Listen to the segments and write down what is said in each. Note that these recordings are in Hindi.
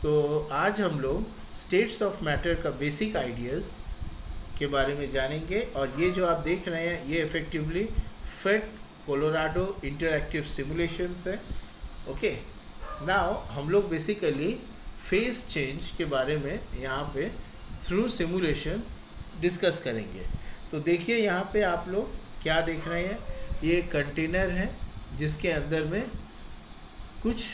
तो आज हम लोग स्टेट्स ऑफ मैटर का बेसिक आइडियाज़ के बारे में जानेंगे। और ये जो आप देख रहे हैं ये effectively PhET Colorado interactive simulations है। ओके, नाउ हम लोग बेसिकली फेज चेंज के बारे में यहाँ पे थ्रू सिमुलेशन डिस्कस करेंगे। तो देखिए यहाँ पे आप लोग क्या देख रहे हैं, ये कंटेनर है जिसके अंदर में कुछ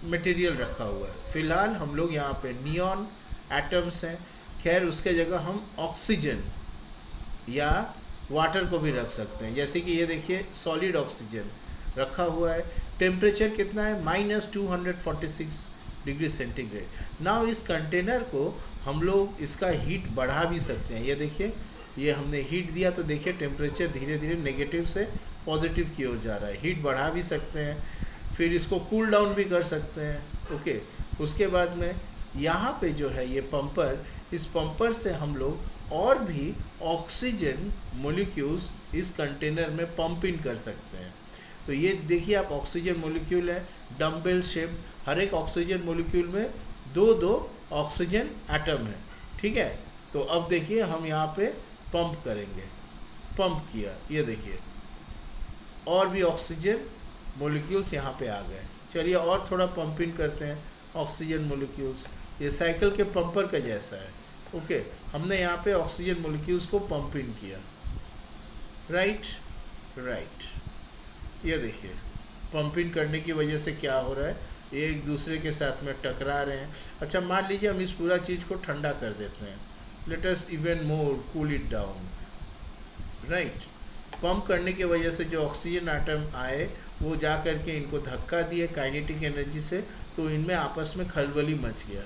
मटेरियल रखा हुआ है। फ़िलहाल हम लोग यहाँ पे नियॉन एटम्स हैं, खैर उसके जगह हम ऑक्सीजन या वाटर को भी रख सकते हैं। जैसे कि ये देखिए सॉलिड ऑक्सीजन रखा हुआ है। टेम्परेचर कितना है, -246 डिग्री सेंटीग्रेड। नाउ इस कंटेनर को हम लोग इसका हीट बढ़ा भी सकते हैं। ये देखिए, ये हमने हीट दिया तो देखिए टेम्परेचर धीरे धीरे नेगेटिव से पॉजिटिव की ओर जा रहा है। हीट बढ़ा भी सकते हैं, फिर इसको कूल डाउन भी कर सकते हैं। ओके, उसके बाद में यहाँ पे जो है ये पंपर, इस पंपर से हम लोग और भी ऑक्सीजन मोलिक्यूल्स इस कंटेनर में पंप इन कर सकते हैं। तो ये देखिए आप ऑक्सीजन मोलिक्यूल है डम्बेल शेप, हर एक ऑक्सीजन मोलिक्यूल में दो दो ऑक्सीजन एटम है। ठीक है, तो अब देखिए हम यहाँ पे पंप करेंगे, पंप किया, ये देखिए और भी ऑक्सीजन मोलिक्यूल्स यहाँ पे आ गए। चलिए और थोड़ा पंप इन करते हैं ऑक्सीजन मोलिक्यूल्स। ये साइकिल के पंपर का जैसा है। ओके, हमने यहाँ पे ऑक्सीजन मोलिक्यूल्स को पंप इन किया। राइट, ये देखिए पंप इन करने की वजह से क्या हो रहा है, ये एक दूसरे के साथ में टकरा रहे हैं। अच्छा, मान लीजिए हम इस पूरा चीज़ को ठंडा कर देते हैं। Let us even more cool it down. Right, pump करने की वजह से जो ऑक्सीजन एटम आए वो जा करके इनको धक्का दिए काइनेटिक एनर्जी से, तो इनमें आपस में खलबली मच गया।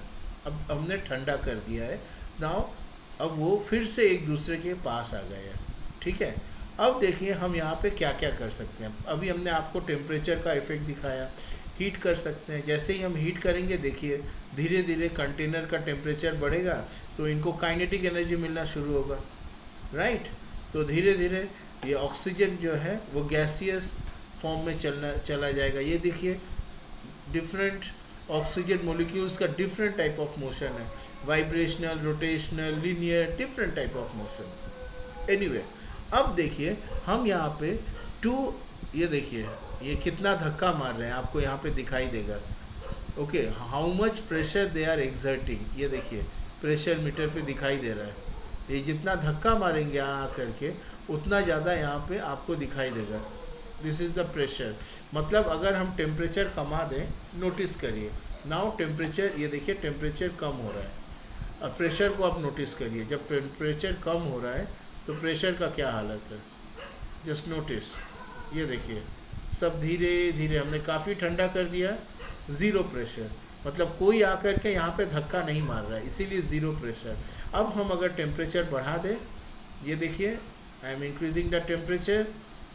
अब हमने ठंडा कर दिया है। नाउ अब वो फिर से एक दूसरे के पास आ गए हैं। ठीक है, अब देखिए हम यहाँ पे क्या क्या कर सकते हैं। अभी हमने आपको टेम्परेचर का इफेक्ट दिखाया, हीट कर सकते हैं। जैसे ही हम हीट करेंगे देखिए धीरे धीरे कंटेनर का टेम्परेचर बढ़ेगा तो इनको काइनेटिक एनर्जी मिलना शुरू होगा। राइट, तो धीरे धीरे ये ऑक्सीजन जो है वो गैसियस फॉर्म में चला जाएगा। ये देखिए डिफरेंट ऑक्सीजन मोलिक्यूल्स का डिफरेंट टाइप ऑफ मोशन है, vibrational, rotational, linear, different type of motion. Anyway, अब देखिए हम यहाँ पे ये देखिए ये कितना धक्का मार रहे हैं, आपको यहाँ पे दिखाई देगा। Okay, how much pressure they are exerting, ये देखिए प्रेशर मीटर पे दिखाई दे रहा है। ये जितना धक्का मारेंगे यहाँ आकर के उतना ज़्यादा यहाँ पे आपको दिखाई देगा। This is the pressure. मतलब अगर हम टेम्परेचर कमा दें, नोटिस करिए नाउ टेम्परेचर, ये देखिए टेम्परेचर कम हो रहा है। और प्रेशर को आप नोटिस करिए, जब टेम्परेचर कम हो रहा है तो प्रेशर का क्या हालत है, जस्ट नोटिस। ये देखिए सब धीरे धीरे हमने काफ़ी ठंडा कर दिया, ज़ीरो प्रेशर, मतलब कोई आकर के यहाँ पे धक्का नहीं मार रहा है, इसीलिए ज़ीरो प्रेशर। अब हम अगर टेम्परेचर बढ़ा दें, ये देखिए I am increasing the temperature,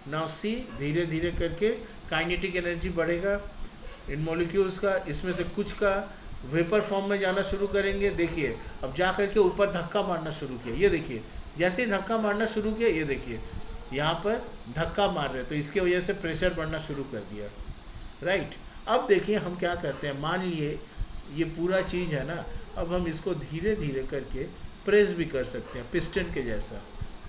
now see, धीरे धीरे करके काइनेटिक एनर्जी बढ़ेगा इन मॉलिक्यूल्स का। इसमें से कुछ का वेपर फॉर्म में जाना शुरू करेंगे। देखिए अब जा करके ऊपर धक्का मारना शुरू किया। ये देखिए जैसे ही धक्का मारना शुरू किया, ये देखिए यहाँ पर धक्का मार रहे, तो इसकी वजह से प्रेशर बढ़ना शुरू कर दिया। राइट, अब देखिए हम क्या करते हैं, मान लिए ये पूरा चीज़ है ना, अब हम इसको धीरे धीरे करके प्रेस भी कर सकते हैं पिस्टन के जैसा।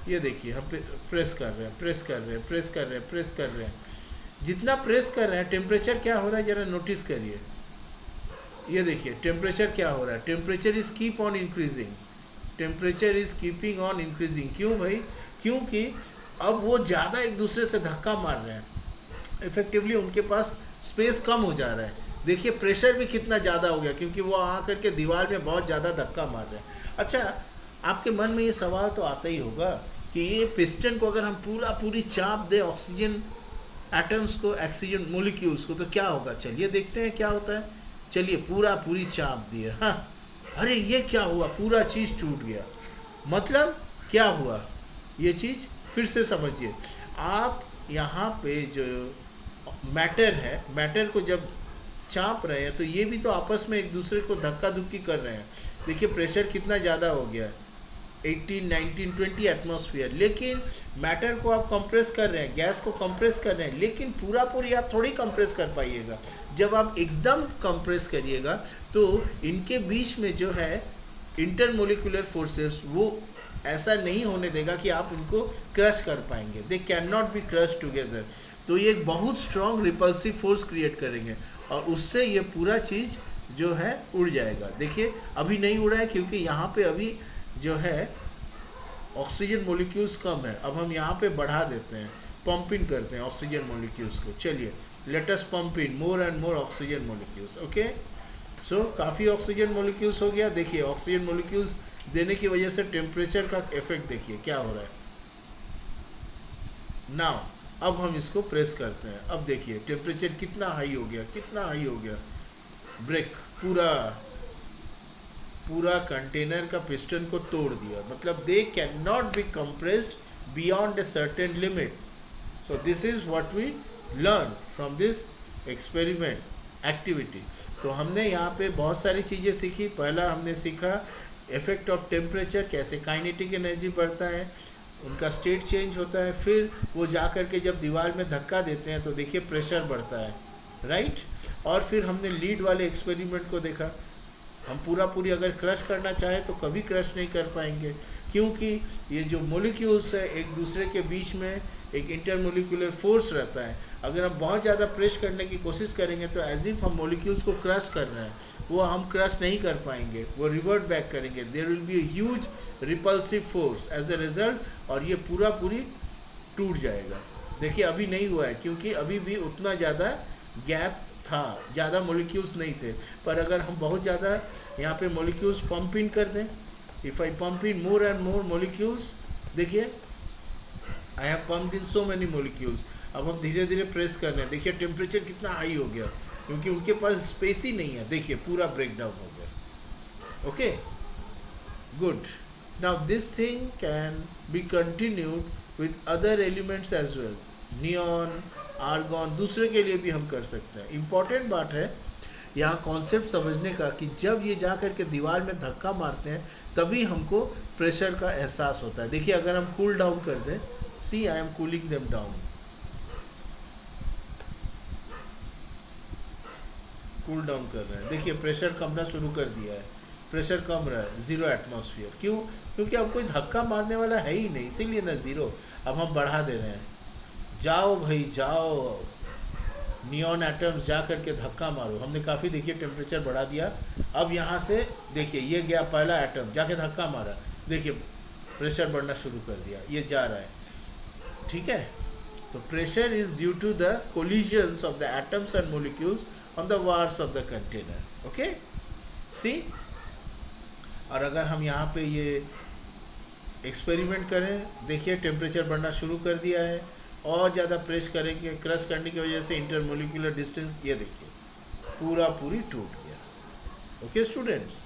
ये देखिए हम प्रेस कर रहे हैं, प्रेस कर रहे हैं, प्रेस कर रहे हैं, प्रेस कर रहे हैं। जितना प्रेस कर रहे हैं टेम्परेचर क्या हो रहा है ज़रा नोटिस करिए। ये देखिए टेम्परेचर क्या हो रहा है, temperature is keep on increasing, temperature is keeping on increasing. क्यों भाई, क्योंकि अब वो ज़्यादा एक दूसरे से धक्का मार रहे हैं, इफ़ेक्टिवली उनके पास स्पेस कम हो जा रहा है। देखिए प्रेशर भी कितना ज़्यादा हो गया क्योंकि वो आ करके दीवार में बहुत ज़्यादा धक्का मार रहे हैं। अच्छा, आपके मन में ये सवाल तो आता ही होगा कि ये पिस्टन को अगर हम पूरी चाप दें ऑक्सीजन एटम्स को, ऑक्सीजन मोलिक्यूल्स को, तो क्या होगा। चलिए देखते हैं क्या होता है। चलिए पूरी चाप दी है। हाँ, अरे ये क्या हुआ, पूरा चीज़ टूट गया। मतलब क्या हुआ, ये चीज़ फिर से समझिए। आप यहाँ पे जो मैटर है, मैटर को जब चाप रहे हैं तो ये भी तो आपस में एक दूसरे को धक्का धुक्की कर रहे हैं। देखिए प्रेशर कितना ज़्यादा हो गया है। 18, 19, 20 एटमॉस्फेयर। लेकिन मैटर को आप कंप्रेस कर रहे हैं, गैस को कंप्रेस कर रहे हैं, लेकिन पूरा पूरी आप थोड़ी कंप्रेस कर पाइएगा। जब आप एकदम कंप्रेस करिएगा तो इनके बीच में जो है इंटरमोलिकुलर फोर्सेस वो ऐसा नहीं होने देगा कि आप इनको क्रश कर पाएंगे। दे can not B crush together. तो ये एक बहुत स्ट्रॉन्ग रिपल्सिव फोर्स क्रिएट करेंगे और उससे ये पूरा चीज़ जो है उड़ जाएगा। देखिए अभी नहीं उड़ा है क्योंकि यहाँ पे अभी जो है ऑक्सीजन मोलिक्यूल्स कम है। अब हम यहाँ पे बढ़ा देते हैं, पंप इन करते हैं ऑक्सीजन मोलिक्यूल्स को। चलिए let us pump in more and more oxygen molecules. Okay, so काफ़ी ऑक्सीजन मोलिक्यूल्स हो गया। देखिए ऑक्सीजन मोलिक्यूल्स देने की वजह से टेम्परेचर का इफेक्ट देखिए क्या हो रहा है। नाउ अब हम इसको प्रेस करते हैं। अब देखिए टेम्परेचर कितना हाई हो गया, कितना हाई हो गया। ब्रेक पूरा कंटेनर का पिस्टन को तोड़ दिया। मतलब they can not be compressed beyond a certain limit. So this is what we learn from this experiment activity. तो हमने यहाँ पे बहुत सारी चीज़ें सीखी। पहला हमने सीखा इफेक्ट ऑफ टेम्परेचर, कैसे काइनेटिक एनर्जी बढ़ता है, उनका स्टेट चेंज होता है। फिर वो जा कर के जब दीवार में धक्का देते हैं तो देखिए प्रेशर बढ़ता है, राइट। और फिर हमने लीड वाले एक्सपेरिमेंट को देखा। हम पूरी अगर क्रश करना चाहें तो कभी क्रश नहीं कर पाएंगे क्योंकि ये जो मोलिक्यूल्स है एक दूसरे के बीच में एक इंटरमोलिकुलर फोर्स रहता है। अगर हम बहुत ज़्यादा प्रेस करने की कोशिश करेंगे तो एज इफ हम मोलिक्यूल्स को क्रश कर रहे हैं, वो हम क्रश नहीं कर पाएंगे, वो रिवर्ट बैक करेंगे। There will be a huge repulsive force as a result और ये पूरी टूट जाएगा। देखिए अभी नहीं हुआ है क्योंकि अभी भी उतना ज़्यादा गैप था, ज़्यादा मोलिक्यूल्स नहीं थे। पर अगर हम बहुत ज़्यादा यहाँ पे मोलिक्यूल्स पंप इन कर दें, if I pump in more and more molecules, देखिए I have pumped in so many molecules. अब हम धीरे धीरे प्रेस कर रहे हैं। देखिए टेम्परेचर कितना हाई हो गया क्योंकि उनके पास स्पेस ही नहीं है। देखिए पूरा ब्रेक डाउन हो गया। Okay, good. Now this thing can be continued with other elements as well. Neon, argon, दूसरे के लिए भी हम कर सकते हैं। इम्पॉर्टेंट बात है यहाँ कॉन्सेप्ट समझने का कि जब ये जा कर के दीवार में धक्का मारते हैं तभी हमको प्रेशर का एहसास होता है। देखिए अगर हम कूल डाउन कर दें, see I am cooling them down, cool down कर रहे हैं। देखिए प्रेशर कमना शुरू कर दिया है, प्रेशर कम रहा है, 0 एटमॉस्फेयर। क्यों? क्योंकि अब कोई धक्का मारने वाला है ही नहीं, इसीलिए ना 0। अब हम बढ़ा दे रहे हैं। जाओ भाई जाओ, नियॉन एटम्स जा करके धक्का मारो। हमने काफ़ी देखिए टेम्परेचर बढ़ा दिया। अब यहाँ से देखिए ये गया पहला एटम, जाके धक्का मारा, देखिए प्रेशर बढ़ना शुरू कर दिया, ये जा रहा है। ठीक है, तो pressure is due to the collisions of the atoms and molecules on the walls of the container. Okay, see. और अगर हम यहाँ पे ये एक्सपेरिमेंट करें, देखिए टेम्परेचर बढ़ना शुरू कर दिया है और ज़्यादा प्रेस करेंगे, क्रश करने की वजह से इंटरमोलिकुलर डिस्टेंस, ये देखिए पूरी टूट गया। Okay students.